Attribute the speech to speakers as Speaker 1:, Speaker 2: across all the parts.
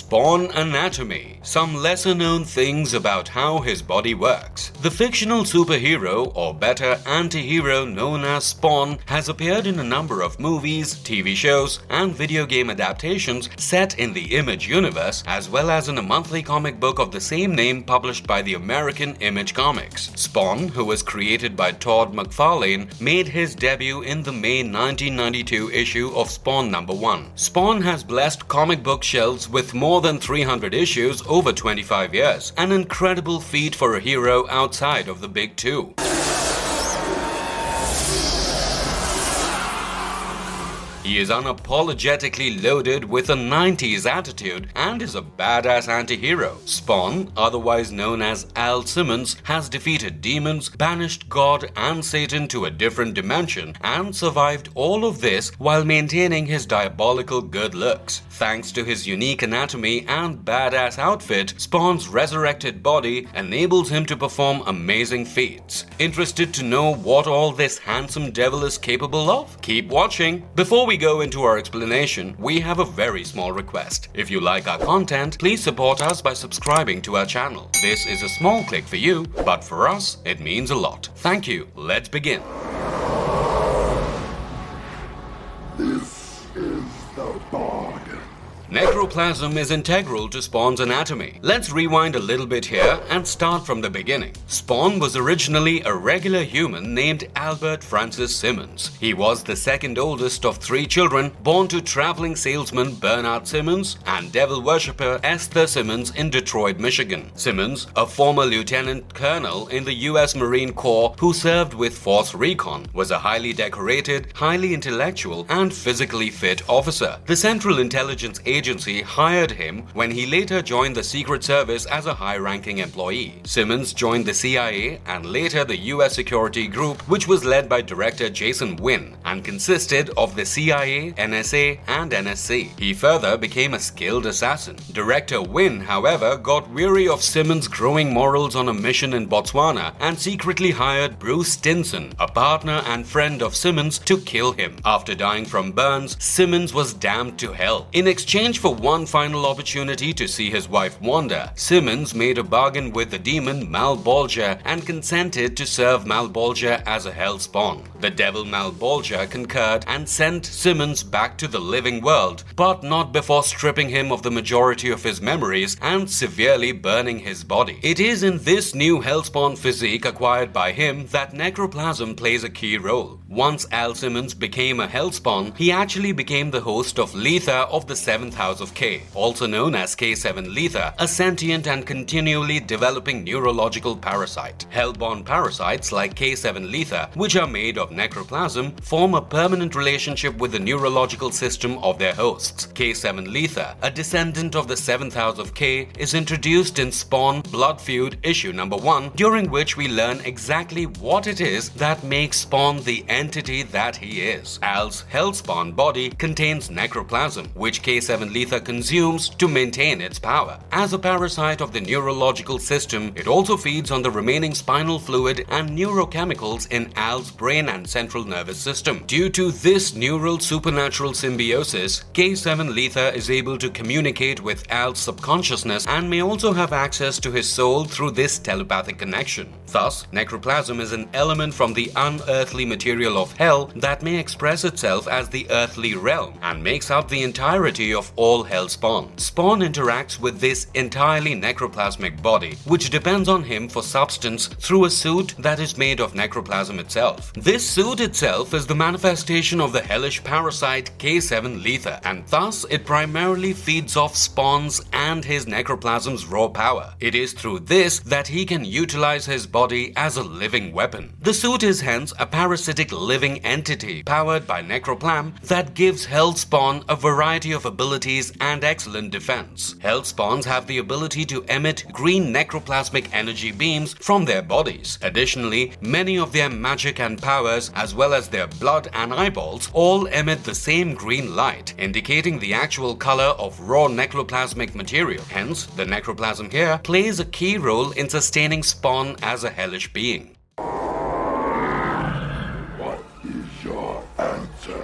Speaker 1: Spawn Anatomy. Some lesser-known things about how his body works. The fictional superhero, or better anti-hero known as Spawn, has appeared in a number of movies, TV shows, and video game adaptations set in the Image universe, as well as in a monthly comic book of the same name published by the American Image Comics. Spawn, who was created by Todd McFarlane, made his debut in the May 1992 issue of Spawn #1. Spawn has blessed comic book shelves with more than 300 issues over 25 years, an incredible feat for a hero outside of the big two. He is unapologetically loaded with a 90s attitude and is a badass anti-hero. Spawn, otherwise known as Al Simmons, has defeated demons, banished God and Satan to a different dimension, and survived all of this while maintaining his diabolical good looks. Thanks to his unique anatomy and badass outfit, Spawn's resurrected body enables him to perform amazing feats. Interested to know what all this handsome devil is capable of? Keep watching. Before we go into our explanation, we have a very small request. If you like our content, please support us by subscribing to our channel. This is a small click for you, but for us, it means a lot. Thank you. Let's begin.
Speaker 2: This is the bog.
Speaker 1: Necroplasm is integral to Spawn's anatomy. Let's rewind a little bit here and start from the beginning. Spawn was originally a regular human named Albert Francis Simmons. He was the second oldest of 3 children born to traveling salesman Bernard Simmons and devil worshipper Esther Simmons in Detroit, Michigan. Simmons, a former lieutenant colonel in the U.S. Marine Corps who served with Force Recon, was a highly decorated, highly intellectual, and physically fit officer. The Central Intelligence Agency hired him when he later joined the Secret Service as a high-ranking employee. Simmons joined the CIA and later the U.S. Security Group, which was led by Director Jason Wynn and consisted of the CIA, NSA, and NSC. He further became a skilled assassin. Director Wynn, however, got weary of Simmons' growing morals on a mission in Botswana and secretly hired Bruce Stinson, a partner and friend of Simmons, to kill him. After dying from burns, Simmons was damned to hell. In exchange for one final opportunity to see his wife Wanda, Simmons made a bargain with the demon Malbolgia and consented to serve Malbolgia as a hell spawn. The devil Malbolgia concurred and sent Simmons back to the living world, but not before stripping him of the majority of his memories and severely burning his body. It is in this new hellspawn physique acquired by him that necroplasm plays a key role. Once Al Simmons became a hellspawn, he actually became the host of Letha of the 7th House of K, also known as K7 Letha, a sentient and continually developing neurological parasite. Hellborn parasites like K7 Letha, which are made of necroplasm, form a permanent relationship with the neurological system of their hosts. K7 Letha, a descendant of the 7th House of K, is introduced in Spawn Blood Feud issue #1, during which we learn exactly what it is that makes Spawn the entity that he is. Al's hellspawn body contains necroplasm, which K7 Letha consumes to maintain its power. As a parasite of the neurological system, it also feeds on the remaining spinal fluid and neurochemicals in Al's brain and central nervous system. Due to this neural supernatural symbiosis, K7 Letha is able to communicate with Al's subconsciousness and may also have access to his soul through this telepathic connection. Thus, necroplasm is an element from the unearthly material of hell that may express itself as the earthly realm and makes up the entirety of all hellspawn. Spawn interacts with this entirely necroplasmic body, which depends on him for substance through a suit that is made of necroplasm itself. This suit itself is the manifestation of the hellish parasite K7 Letha, and thus it primarily feeds off Spawn's and his necroplasm's raw power. It is through this that he can utilize his body as a living weapon. The suit is hence a parasitic living entity powered by necroplasm that gives hellspawn a variety of abilities and excellent defense. Hellspawns have the ability to emit green necroplasmic energy beams from their bodies. Additionally, many of their magic and powers, as well as their blood and eyeballs, all emit the same green light, indicating the actual color of raw necroplasmic material. Hence, the necroplasm here plays a key role in sustaining Spawn as a hellish being.
Speaker 2: What is your answer?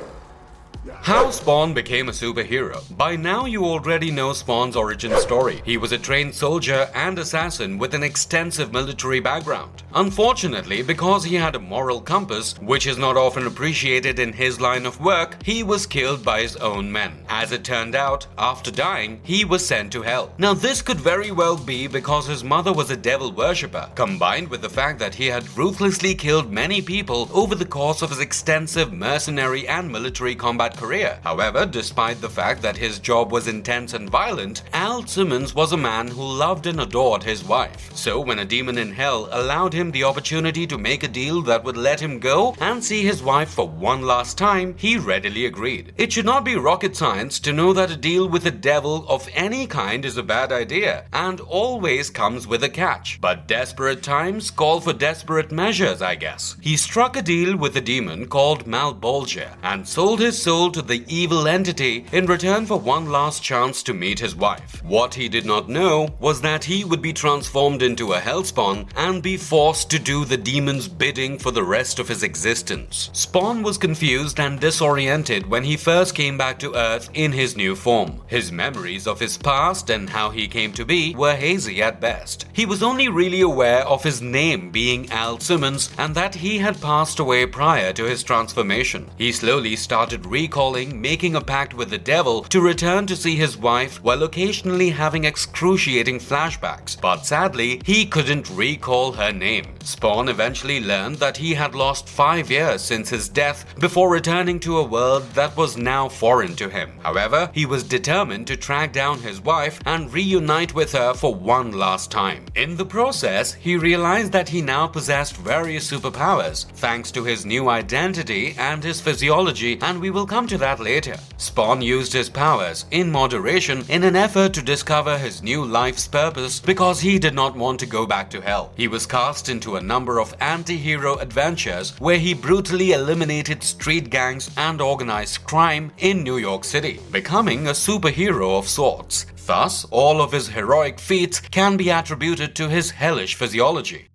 Speaker 1: How Spawn became a superhero. By now you already know Spawn's origin story. He was a trained soldier and assassin with an extensive military background. Unfortunately, because he had a moral compass, which is not often appreciated in his line of work, he was killed by his own men. As it turned out, after dying, he was sent to hell. Now this could very well be because his mother was a devil worshipper, combined with the fact that he had ruthlessly killed many people over the course of his extensive mercenary and military combat career. However, despite the fact that his job was intense and violent, Al Simmons was a man who loved and adored his wife. So when a demon in hell allowed him the opportunity to make a deal that would let him go and see his wife for one last time, he readily agreed. It should not be rocket science to know that a deal with a devil of any kind is a bad idea and always comes with a catch. But desperate times call for desperate measures, I guess. He struck a deal with a demon called Malbolgia and sold his soul to the evil entity in return for one last chance to meet his wife. What he did not know was that he would be transformed into a hellspawn and be forced to do the demon's bidding for the rest of his existence. Spawn was confused and disoriented when he first came back to Earth in his new form. His memories of his past and how he came to be were hazy at best. He was only really aware of his name being Al Simmons and that he had passed away prior to his transformation. He slowly started recalling making a pact with the devil to return to see his wife while occasionally having excruciating flashbacks, but sadly, he couldn't recall her name. Spawn eventually learned that he had lost 5 years since his death before returning to a world that was now foreign to him. However, he was determined to track down his wife and reunite with her for one last time. In the process, he realized that he now possessed various superpowers thanks to his new identity and his physiology, and we will come to that later. Spawn used his powers in moderation in an effort to discover his new life's purpose because he did not want to go back to hell. He was cast into a number of anti-hero adventures where he brutally eliminated street gangs and organized crime in New York City, becoming a superhero of sorts. Thus, all of his heroic feats can be attributed to his hellish physiology.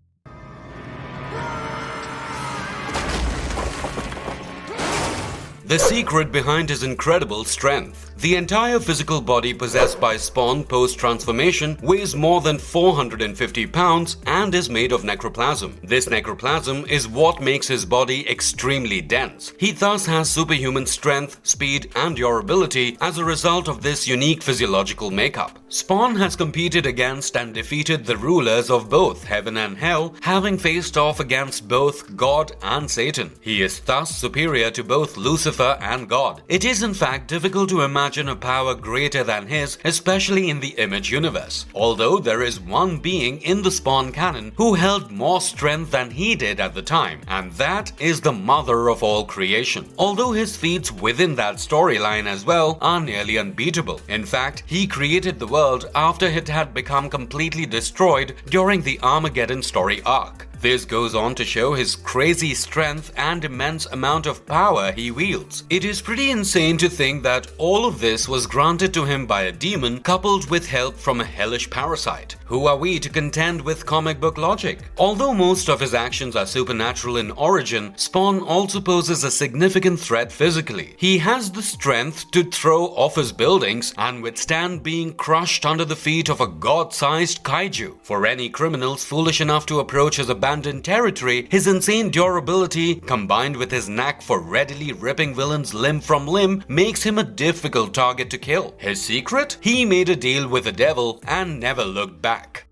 Speaker 1: The secret behind his incredible strength. The entire physical body possessed by Spawn post-transformation weighs more than 450 pounds and is made of necroplasm. This necroplasm is what makes his body extremely dense. He thus has superhuman strength, speed, and durability as a result of this unique physiological makeup. Spawn has competed against and defeated the rulers of both heaven and hell, having faced off against both God and Satan. He is thus superior to both Lucifer and God. It is in fact difficult to imagine a power greater than his, especially in the Image universe. Although there is one being in the Spawn canon who held more strength than he did at the time, and that is the mother of all creation. Although his feats within that storyline as well are nearly unbeatable. In fact, he created the world after it had become completely destroyed during the Armageddon story arc. This goes on to show his crazy strength and immense amount of power he wields. It is pretty insane to think that all of this was granted to him by a demon coupled with help from a hellish parasite. Who are we to contend with comic book logic? Although most of his actions are supernatural in origin, Spawn also poses a significant threat physically. He has the strength to throw off his buildings and withstand being crushed under the feet of a god-sized kaiju. For any criminals foolish enough to approach his abandoned territory, his insane durability combined with his knack for readily ripping villains limb from limb makes him a difficult target to kill. His secret? He made a deal with the devil and never looked back.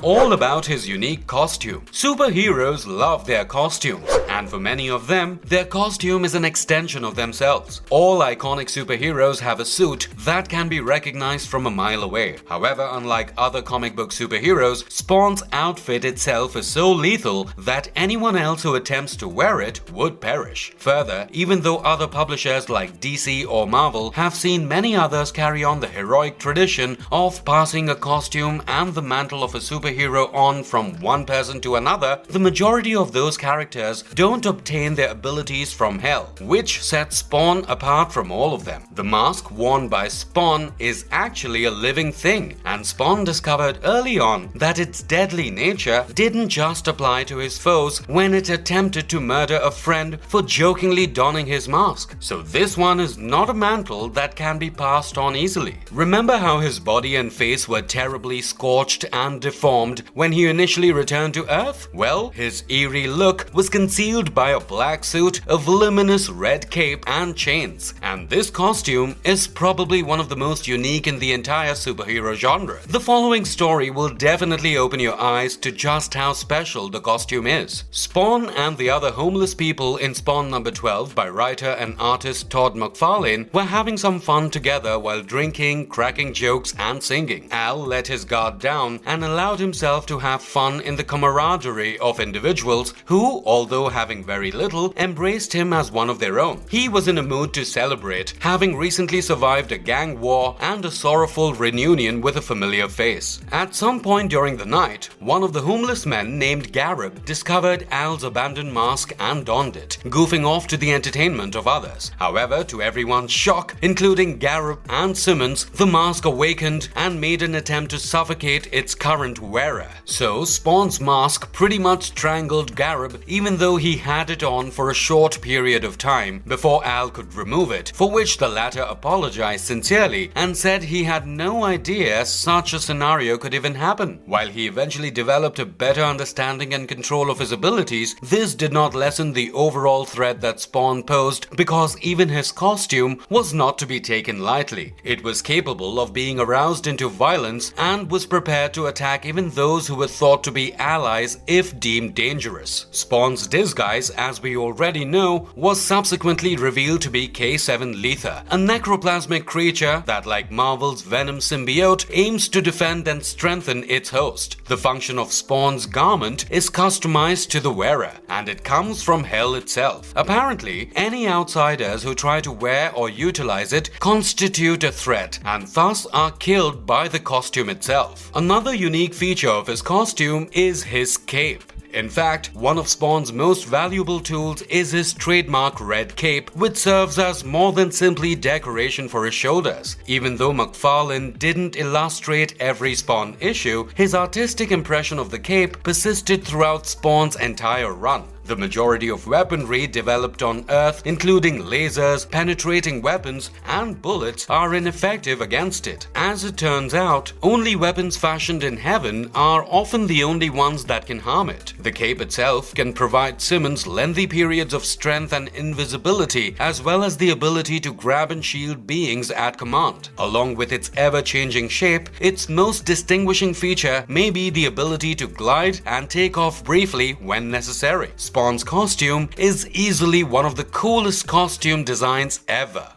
Speaker 1: All about his unique costume. Superheroes love their costumes, and for many of them, their costume is an extension of themselves. All iconic superheroes have a suit that can be recognized from a mile away. However, unlike other comic book superheroes, Spawn's outfit itself is so lethal that anyone else who attempts to wear it would perish. Further, even though other publishers like DC or Marvel have seen many others carry on the heroic tradition of passing a costume and the mantle of a superhero on from one person to another, the majority of those characters don't don't obtain their abilities from Hell, which sets Spawn apart from all of them. The mask worn by Spawn is actually a living thing, and Spawn discovered early on that its deadly nature didn't just apply to his foes when it attempted to murder a friend for jokingly donning his mask. So this one is not a mantle that can be passed on easily. Remember how his body and face were terribly scorched and deformed when he initially returned to Earth? Well, his eerie look was concealed by a black suit, a voluminous red cape, and chains. And this costume is probably one of the most unique in the entire superhero genre. The following story will definitely open your eyes to just how special the costume is. Spawn and the other homeless people in Spawn number 12 by writer and artist Todd McFarlane were having some fun together while drinking, cracking jokes, and singing. Al let his guard down and allowed himself to have fun in the camaraderie of individuals who, although having very little, embraced him as one of their own. He was in a mood to celebrate, having recently survived a gang war and a sorrowful reunion with a familiar face. At some point during the night, one of the homeless men named Garib discovered Al's abandoned mask and donned it, goofing off to the entertainment of others. However, to everyone's shock, including Garib and Simmons, the mask awakened and made an attempt to suffocate its current wearer. So Spawn's mask pretty much strangled Garib, even though he had it on for a short period of time before Al could remove it, for which the latter apologized sincerely and said he had no idea such a scenario could even happen. While he eventually developed a better understanding and control of his abilities, this did not lessen the overall threat that Spawn posed, because even his costume was not to be taken lightly. It was capable of being aroused into violence and was prepared to attack even those who were thought to be allies if deemed dangerous. Spawn's disguise, as we already know, was subsequently revealed to be K7 Letha, a necroplasmic creature that, like Marvel's Venom symbiote, aims to defend and strengthen its host. The function of Spawn's garment is customized to the wearer, and it comes from Hell itself. Apparently, any outsiders who try to wear or utilize it constitute a threat, and thus are killed by the costume itself. Another unique feature of his costume is his cape. In fact, one of Spawn's most valuable tools is his trademark red cape, which serves as more than simply decoration for his shoulders. Even though McFarlane didn't illustrate every Spawn issue, his artistic impression of the cape persisted throughout Spawn's entire run. The majority of weaponry developed on Earth, including lasers, penetrating weapons, and bullets, are ineffective against it. As it turns out, only weapons fashioned in heaven are often the only ones that can harm it. The cape itself can provide Simmons lengthy periods of strength and invisibility, as well as the ability to grab and shield beings at command. Along with its ever-changing shape, its most distinguishing feature may be the ability to glide and take off briefly when necessary. Spawn's costume is easily one of the coolest costume designs ever.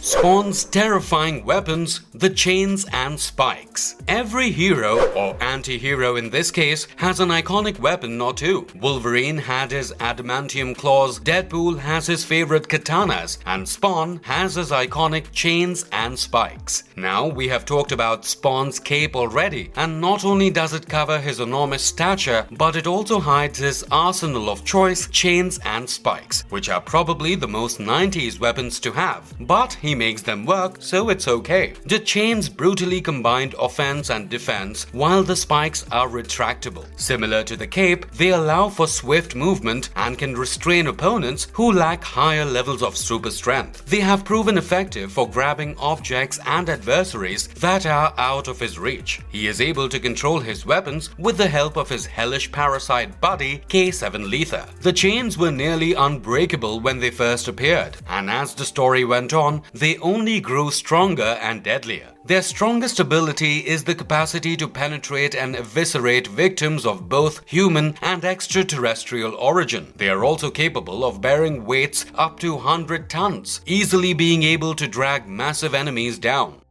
Speaker 1: Spawn's terrifying weapons, the chains and spikes. Every hero, or anti-hero in this case, has an iconic weapon or two. Wolverine had his adamantium claws, Deadpool has his favorite katanas, and Spawn has his iconic chains and spikes. Now, we have talked about Spawn's cape already, and not only does it cover his enormous stature, but it also hides his arsenal of choice chains and spikes, which are probably the most 90s weapons to have. But he makes them work, so it's okay. The chains brutally combined offense and defense, while the spikes are retractable. Similar to the cape, they allow for swift movement and can restrain opponents who lack higher levels of super strength. They have proven effective for grabbing objects and adversaries that are out of his reach. He is able to control his weapons with the help of his hellish parasite buddy, K7 Letha. The chains were nearly unbreakable when they first appeared, and as the story went on, they only grew stronger and deadlier. Their strongest ability is the capacity to penetrate and eviscerate victims of both human and extraterrestrial origin. They are also capable of bearing weights up to 100 tons, easily being able to drag massive enemies down.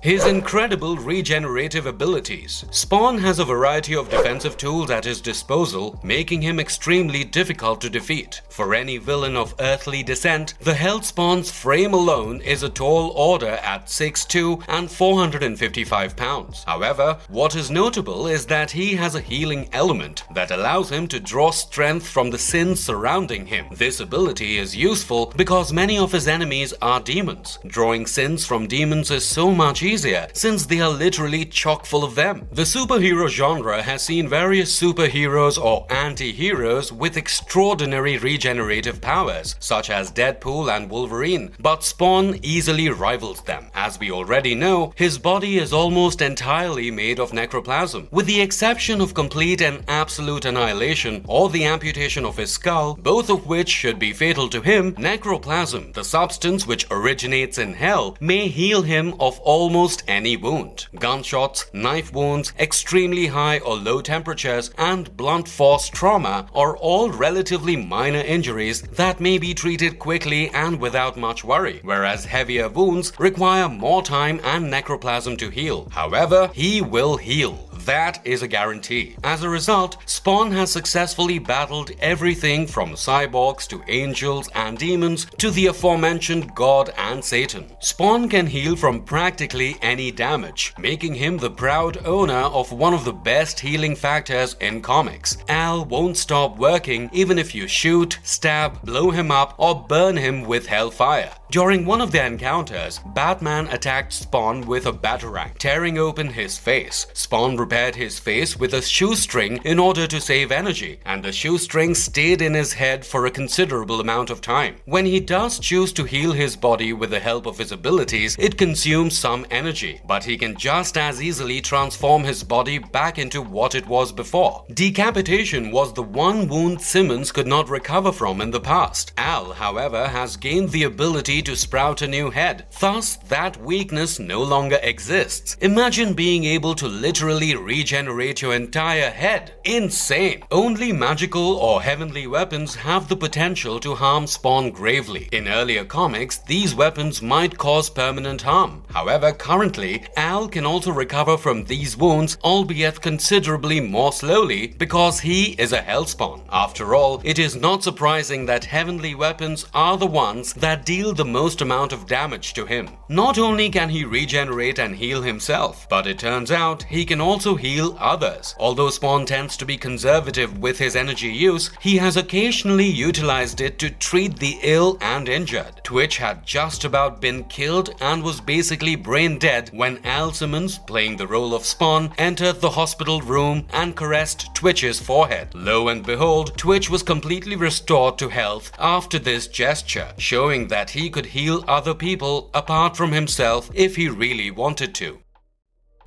Speaker 1: His incredible regenerative abilities. Spawn has a variety of defensive tools at his disposal, making him extremely difficult to defeat. For any villain of earthly descent, the Hellspawn's frame alone is a tall order at 6'2" and 455 pounds. However, what is notable is that he has a healing element that allows him to draw strength from the sins surrounding him. This ability is useful because many of his enemies are demons. Drawing sins from demons is so much easier since they are literally chock full of them. The superhero genre has seen various superheroes or anti-heroes with extraordinary regenerative powers, such as Deadpool and Wolverine, but Spawn easily rivals them. As we already know, his body is almost entirely made of necroplasm. With the exception of complete and absolute annihilation or the amputation of his skull, both of which should be fatal to him, necroplasm, the substance which originates in hell, may heal him of almost any wound. Gunshots, knife wounds, extremely high or low temperatures, and blunt force trauma are all relatively minor injuries that may be treated quickly and without much worry, whereas heavier wounds require more time and necroplasm to heal. However, he will heal. That is a guarantee. As a result, Spawn has successfully battled everything from cyborgs to angels and demons to the aforementioned God and Satan. Spawn can heal from practically any damage, making him the proud owner of one of the best healing factors in comics. Al won't stop working even if you shoot, stab, blow him up, or burn him with hellfire. During one of their encounters, Batman attacked Spawn with a batarang, tearing open his face. Spawn repaired his face with a shoestring in order to save energy, and the shoestring stayed in his head for a considerable amount of time. When he does choose to heal his body with the help of his abilities, it consumes some energy, but he can just as easily transform his body back into what it was before. Decapitation was the one wound Simmons could not recover from in the past. Al, however, has gained the ability to sprout a new head. Thus, that weakness no longer exists. Imagine being able to literally regenerate your entire head. Insane! Only magical or heavenly weapons have the potential to harm Spawn gravely. In earlier comics, these weapons might cause permanent harm. However, currently, Al can also recover from these wounds, albeit considerably more slowly, because he is a Hellspawn. After all, it is not surprising that heavenly weapons are the ones that deal the most amount of damage to him. Not only can he regenerate and heal himself, but it turns out he can also heal others. Although Spawn tends to be conservative with his energy use, he has occasionally utilized it to treat the ill and injured. Twitch had just about been killed and was basically brain dead when Al Simmons, playing the role of Spawn, entered the hospital room and caressed Twitch's forehead. Lo and behold, Twitch was completely restored to health after this gesture, showing that he could heal other people apart from himself if he really wanted to.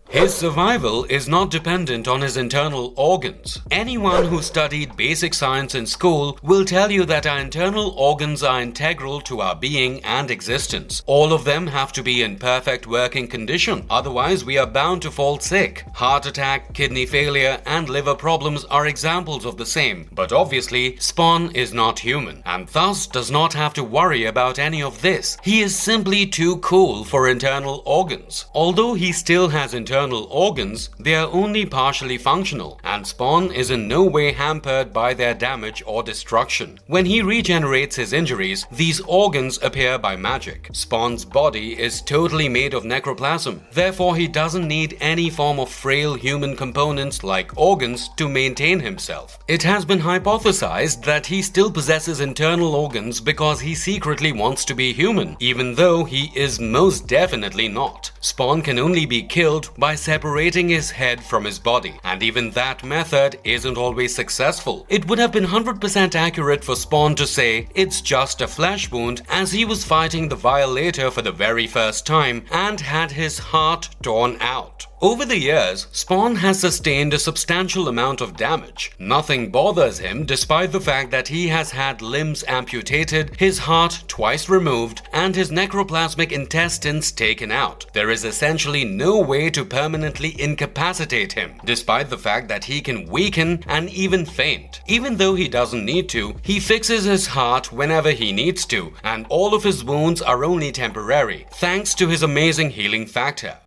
Speaker 1: His survival is not dependent on his internal organs. Anyone who studied basic science in school will tell you that our internal organs are integral to our being and existence. All of them have to be in perfect working condition, otherwise we are bound to fall sick. Heart attack, kidney failure, and liver problems are examples of the same. But obviously, Spawn is not human, and thus does not have to worry about any of this. He is simply too cool for internal organs. Although he still has internal organs, they are only partially functional, and Spawn is in no way hampered by their damage or destruction. When he regenerates his injuries, these organs appear by magic. Spawn's body is totally made of necroplasm, therefore he doesn't need any form of frail human components like organs to maintain himself. It has been hypothesized that he still possesses internal organs because he secretly wants to be human, even though he is most definitely not. Spawn can only be killed by separating his head from his body, and even that method isn't always successful. It would have been 100% accurate for Spawn to say it's just a flesh wound, as he was fighting the Violator for the very first time and had his heart torn out. Over the years, Spawn has sustained a substantial amount of damage. Nothing bothers him despite the fact that he has had limbs amputated, his heart twice removed, and his necroplasmic intestines taken out. There is essentially no way to permanently incapacitate him, despite the fact that he can weaken and even faint. Even though he doesn't need to, he fixes his heart whenever he needs to, and all of his wounds are only temporary, thanks to his amazing healing factor.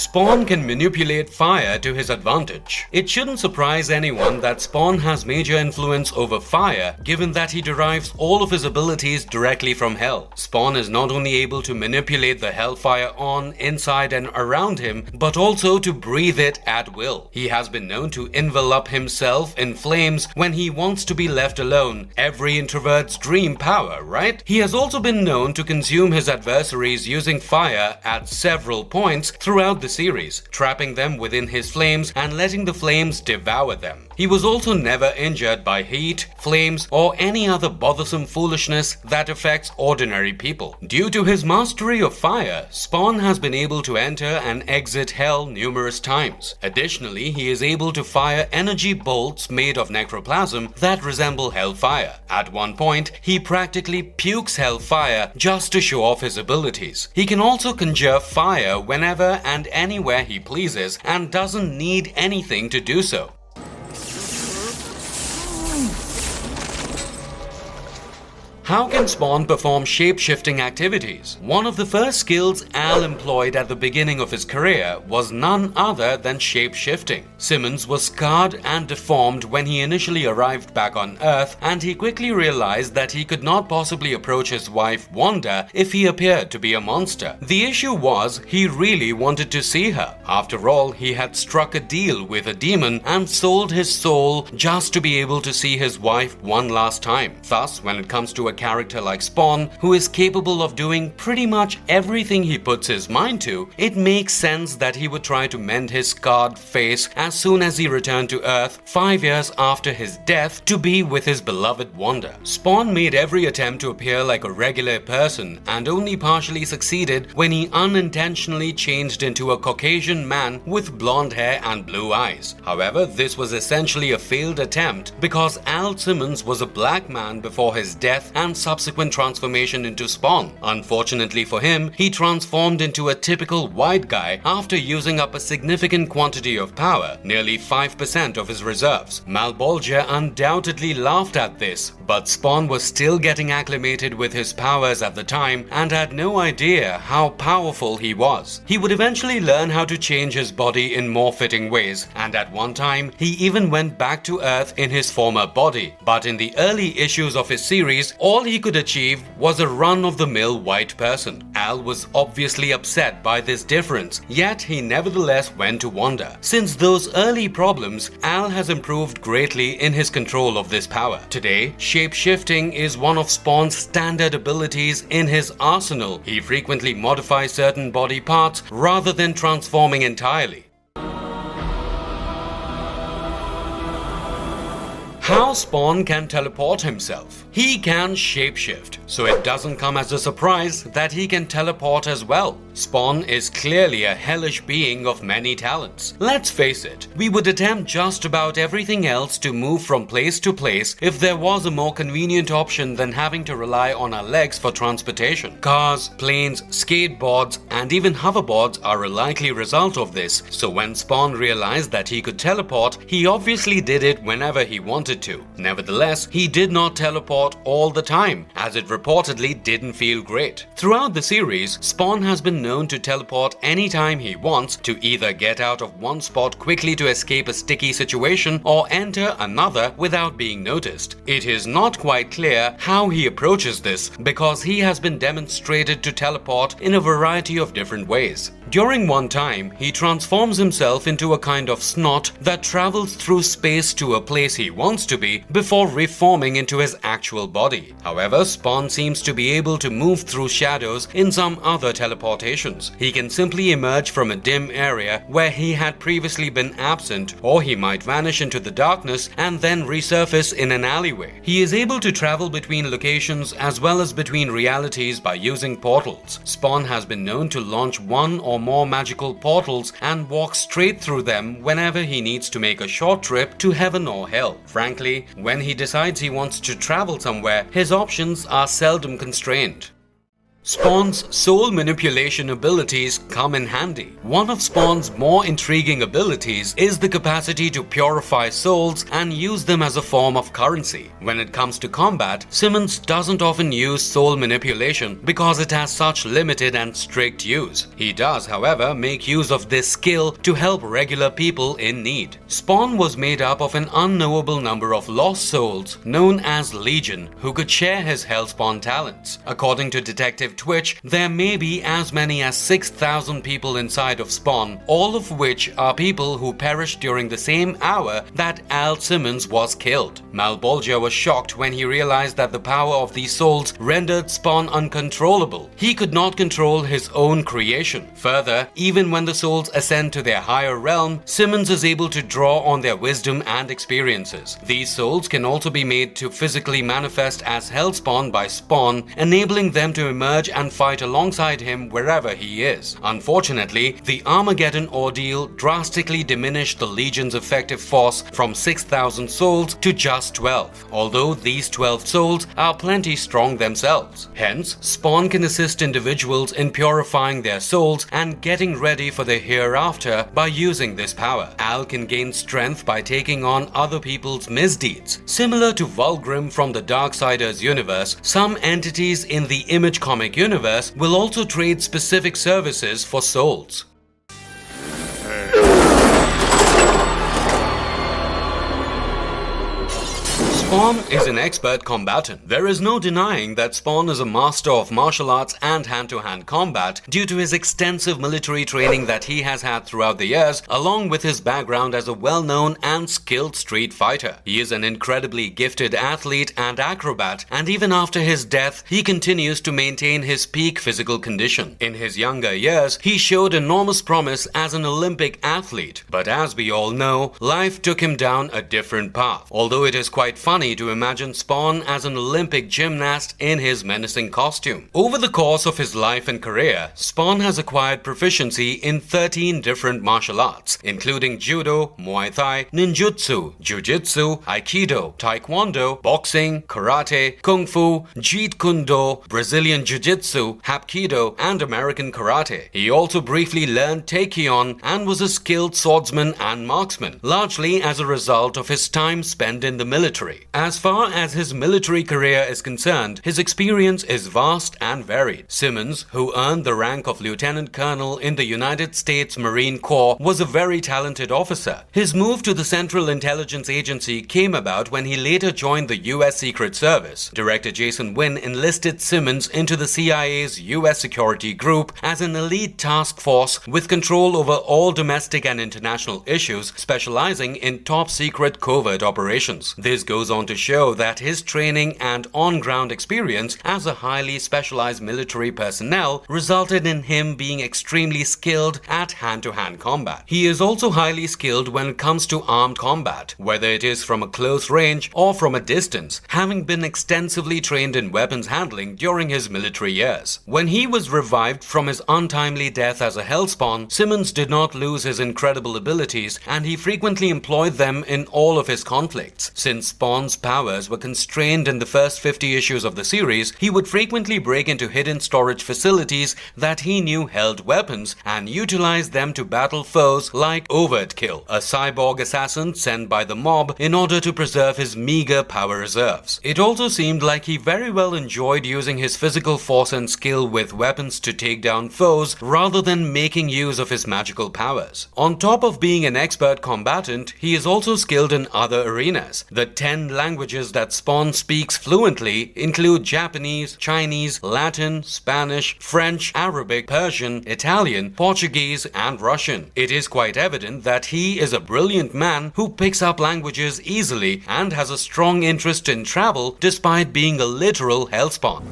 Speaker 1: Spawn can manipulate fire to his advantage. It shouldn't surprise anyone that Spawn has major influence over fire, given that he derives all of his abilities directly from hell. Spawn is not only able to manipulate the hellfire on, inside and around him, but also to breathe it at will. He has been known to envelop himself in flames when he wants to be left alone. Every introvert's dream power, right? He has also been known to consume his adversaries using fire at several points throughout the series, trapping them within his flames and letting the flames devour them. He was also never injured by heat, flames, or any other bothersome foolishness that affects ordinary people. Due to his mastery of fire, Spawn has been able to enter and exit hell numerous times. Additionally, he is able to fire energy bolts made of necroplasm that resemble hellfire. At one point, he practically pukes hellfire just to show off his abilities. He can also conjure fire whenever and anywhere he pleases and doesn't need anything to do so. How can Spawn perform shape-shifting activities? One of the first skills Al employed at the beginning of his career was none other than shape-shifting. Simmons was scarred and deformed when he initially arrived back on Earth, and he quickly realized that he could not possibly approach his wife Wanda if he appeared to be a monster. The issue was, he really wanted to see her. After all, he had struck a deal with a demon and sold his soul just to be able to see his wife one last time. Thus, when it comes to a character like Spawn, who is capable of doing pretty much everything he puts his mind to, it makes sense that he would try to mend his scarred face as soon as he returned to Earth 5 years after his death to be with his beloved Wanda. Spawn made every attempt to appear like a regular person and only partially succeeded when he unintentionally changed into a Caucasian man with blonde hair and blue eyes. However, this was essentially a failed attempt because Al Simmons was a black man before his death and subsequent transformation into Spawn. Unfortunately for him, he transformed into a typical white guy after using up a significant quantity of power, nearly 5% of his reserves. Malbolgia undoubtedly laughed at this, but Spawn was still getting acclimated with his powers at the time and had no idea how powerful he was. He would eventually learn how to change his body in more fitting ways, and at one time, he even went back to Earth in his former body. But in the early issues of his series, all he could achieve was a run-of-the-mill white person. Al was obviously upset by this difference, yet he nevertheless went to Wanda. Since those early problems, Al has improved greatly in his control of this power. Today, shape-shifting is one of Spawn's standard abilities in his arsenal. He frequently modifies certain body parts rather than transforming entirely. How Spawn can teleport himself. He can shapeshift, so it doesn't come as a surprise that he can teleport as well. Spawn is clearly a hellish being of many talents. Let's face it, we would attempt just about everything else to move from place to place if there was a more convenient option than having to rely on our legs for transportation. Cars, planes, skateboards, and even hoverboards are a likely result of this, so when Spawn realized that he could teleport, he obviously did it whenever he wanted to. Nevertheless, he did not teleport all the time, as it reportedly didn't feel great. Throughout the series, Spawn has been known to teleport anytime he wants to either get out of one spot quickly to escape a sticky situation or enter another without being noticed. It is not quite clear how he approaches this because he has been demonstrated to teleport in a variety of different ways. During one time, he transforms himself into a kind of snot that travels through space to a place he wants to be before reforming into his actual body. However, Spawn seems to be able to move through shadows in some other teleportations. He can simply emerge from a dim area where he had previously been absent, or he might vanish into the darkness and then resurface in an alleyway. He is able to travel between locations as well as between realities by using portals. Spawn has been known to launch one or more magical portals and walk straight through them whenever he needs to make a short trip to heaven or hell. Frankly, when he decides he wants to travel somewhere, his options are seldom constrained. Spawn's soul manipulation abilities come in handy. One of Spawn's more intriguing abilities is the capacity to purify souls and use them as a form of currency. When it comes to combat, Simmons doesn't often use soul manipulation because it has such limited and strict use. He does, however, make use of this skill to help regular people in need. Spawn was made up of an unknowable number of lost souls known as Legion who could share his Hellspawn talents. According to Detective Twitch, there may be as many as 6,000 people inside of Spawn, all of which are people who perished during the same hour that Al Simmons was killed. Malbolgia was shocked when he realized that the power of these souls rendered Spawn uncontrollable. He could not control his own creation. Further, even when the souls ascend to their higher realm, Simmons is able to draw on their wisdom and experiences. These souls can also be made to physically manifest as Hellspawn by Spawn, enabling them to emerge and fight alongside him wherever he is. Unfortunately, the Armageddon ordeal drastically diminished the Legion's effective force from 6,000 souls to just 12, although these 12 souls are plenty strong themselves. Hence, Spawn can assist individuals in purifying their souls and getting ready for the hereafter by using this power. Al can gain strength by taking on other people's misdeeds. Similar to Vulgrim from the Darksiders universe, some entities in the Image comic universe will also trade specific services for souls. Spawn is an expert combatant. There is no denying that Spawn is a master of martial arts and hand-to-hand combat due to his extensive military training that he has had throughout the years, along with his background as a well-known and skilled street fighter. He is an incredibly gifted athlete and acrobat, and even after his death, he continues to maintain his peak physical condition. In his younger years, he showed enormous promise as an Olympic athlete, but as we all know, life took him down a different path. Although it is quite funny to imagine Spawn as an Olympic gymnast in his menacing costume. Over the course of his life and career, Spawn has acquired proficiency in 13 different martial arts, including Judo, Muay Thai, Ninjutsu, Jiu-Jitsu, Aikido, Taekwondo, Boxing, Karate, Kung Fu, Jeet Kune Do, Brazilian Jiu-Jitsu, Hapkido, and American Karate. He also briefly learned Taekwondo and was a skilled swordsman and marksman, largely as a result of his time spent in the military. As far as his military career is concerned, his experience is vast and varied. Simmons, who earned the rank of Lieutenant Colonel in the United States Marine Corps, was a very talented officer. His move to the Central Intelligence Agency came about when he later joined the U.S. Secret Service. Director Jason Wynn enlisted Simmons into the CIA's U.S. security group as an elite task force with control over all domestic and international issues, specializing in top-secret covert operations. This goes on to show that his training and on-ground experience as a highly specialized military personnel resulted in him being extremely skilled at hand-to-hand combat. He is also highly skilled when it comes to armed combat, whether it is from a close range or from a distance, having been extensively trained in weapons handling during his military years. When he was revived from his untimely death as a Hellspawn, Simmons did not lose his incredible abilities, and he frequently employed them in all of his conflicts. Since Spawn's powers were constrained in the first 50 issues of the series, he would frequently break into hidden storage facilities that he knew held weapons and utilize them to battle foes like Overkill, a cyborg assassin sent by the mob in order to preserve his meager power reserves. It also seemed like he very well enjoyed using his physical force and skill with weapons to take down foes rather than making use of his magical powers. On top of being an expert combatant, he is also skilled in other arenas. The 10 languages that Spawn speaks fluently include Japanese, Chinese, Latin, Spanish, French, Arabic, Persian, Italian, Portuguese, and Russian. It is quite evident that he is a brilliant man who picks up languages easily and has a strong interest in travel despite being a literal Hellspawn.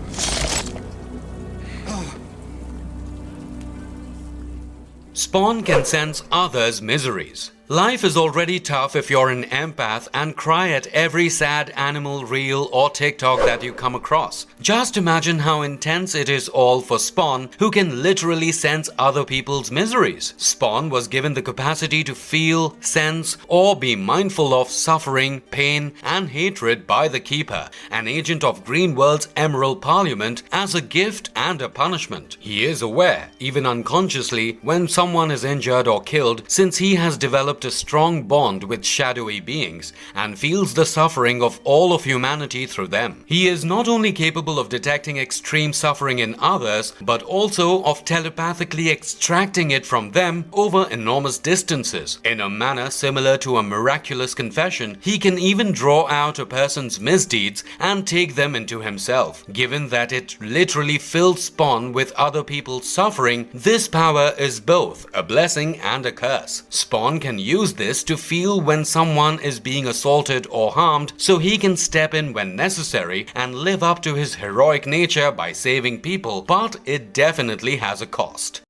Speaker 1: Spawn can sense others' miseries. Life is already tough if you're an empath and cry at every sad animal reel or TikTok that you come across. Just imagine how intense it is all for Spawn, who can literally sense other people's miseries. Spawn was given the capacity to feel, sense, or be mindful of suffering, pain, and hatred by the Keeper, an agent of Greenworld's Emerald Parliament, as a gift and a punishment. He is aware, even unconsciously, when someone is injured or killed, since he has developed a strong bond with shadowy beings and feels the suffering of all of humanity through them. He is not only capable of detecting extreme suffering in others, but also of telepathically extracting it from them over enormous distances. In a manner similar to a miraculous confession, he can even draw out a person's misdeeds and take them into himself. Given that it literally fills Spawn with other people's suffering, this power is both a blessing and a curse. Spawn can use this to feel when someone is being assaulted or harmed, so he can step in when necessary and live up to his heroic nature by saving people, but it definitely has a cost.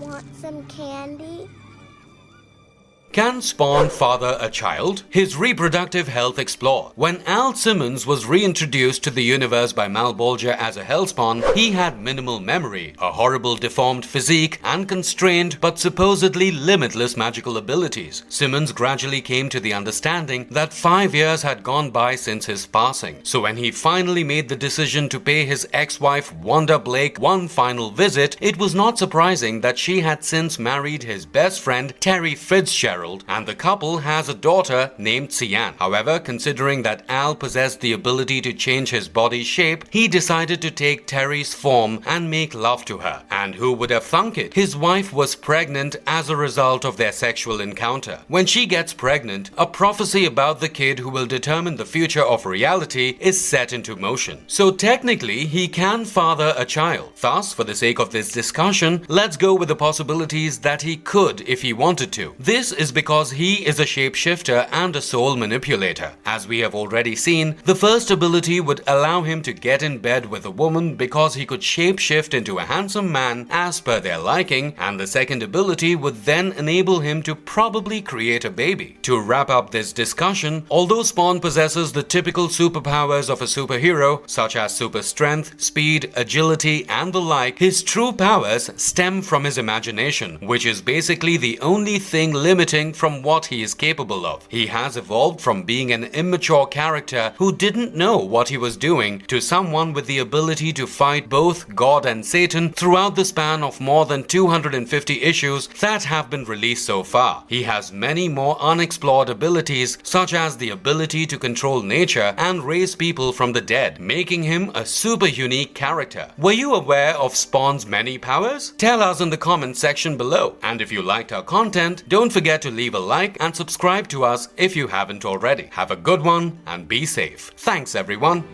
Speaker 3: Want some candy?
Speaker 1: Can Spawn father a child? His reproductive health explored. When Al Simmons was reintroduced to the universe by Malbolgia as a Hellspawn, he had minimal memory, a horrible deformed physique, and constrained but supposedly limitless magical abilities. Simmons gradually came to the understanding that 5 years had gone by since his passing. So when he finally made the decision to pay his ex-wife Wanda Blake one final visit, it was not surprising that she had since married his best friend Terry Fitzgerald, and the couple has a daughter named Cyan. However, considering that Al possessed the ability to change his body shape, he decided to take Terry's form and make love to her. And who would have thunk it? His wife was pregnant as a result of their sexual encounter. When she gets pregnant, a prophecy about the kid who will determine the future of reality is set into motion. So technically, he can father a child. Thus, for the sake of this discussion, let's go with the possibilities that he could if he wanted to. This is because he is a shapeshifter and a soul manipulator. As we have already seen, the first ability would allow him to get in bed with a woman because he could shapeshift into a handsome man as per their liking, and the second ability would then enable him to probably create a baby. To wrap up this discussion, although Spawn possesses the typical superpowers of a superhero, such as super strength, speed, agility, and the like, his true powers stem from his imagination, which is basically the only thing limiting from what he is capable of. He has evolved from being an immature character who didn't know what he was doing to someone with the ability to fight both God and Satan throughout the span of more than 250 issues that have been released so far. He has many more unexplored abilities, such as the ability to control nature and raise people from the dead, making him a super unique character. Were you aware of Spawn's many powers? Tell us in the comments section below. And if you liked our content, don't forget to leave a like and subscribe to us if you haven't already. Have a good one and be safe. Thanks everyone.